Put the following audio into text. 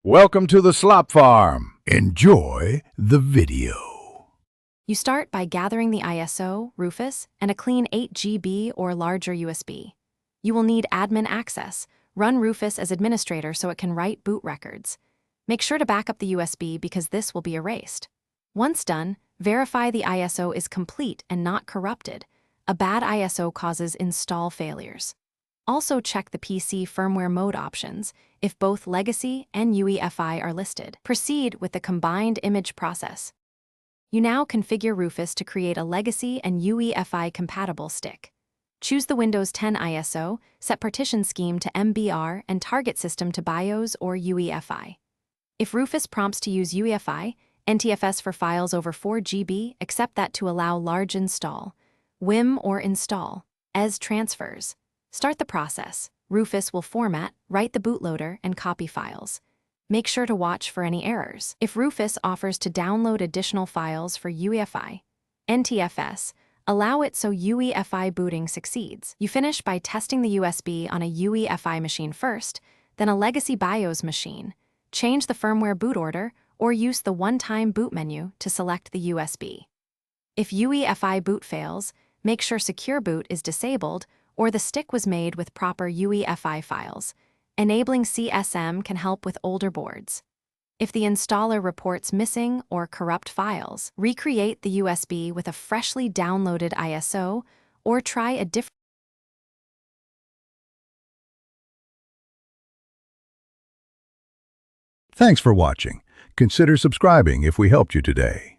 Welcome to the slop farm. Enjoy the video. You start by gathering the ISO, Rufus, and a clean 8 GB or larger USB. You will need admin access. Run Rufus as administrator so it can write boot records. Make sure to back up the USB because this will be erased. Once done, verify the ISO is complete and not corrupted. A bad ISO causes install failures. Also check the PC firmware mode options if both legacy and UEFI are listed. Proceed with the combined image process. You now configure Rufus to create a legacy and UEFI compatible stick. Choose the Windows 10 ISO, set partition scheme to MBR, and target system to BIOS or UEFI. If Rufus prompts to use UEFI, NTFS for files over 4 GB, accept that to allow large install. WIM or install. ES transfers. Start the process. Rufus will format, write the bootloader, and copy files. Make sure to watch for any errors. If Rufus offers to download additional files for UEFI, NTFS, allow it so UEFI booting succeeds. You finish by testing the USB on a UEFI machine first, then a legacy BIOS machine. Change the firmware boot order or use the one-time boot menu to select the USB. If UEFI boot fails, make sure Secure Boot is disabled or the stick was made with proper UEFI files. Enabling CSM can help with older boards. If the installer reports missing or corrupt files, recreate the USB with a freshly downloaded ISO or try a different. Thanks for watching. Consider subscribing if we helped you today.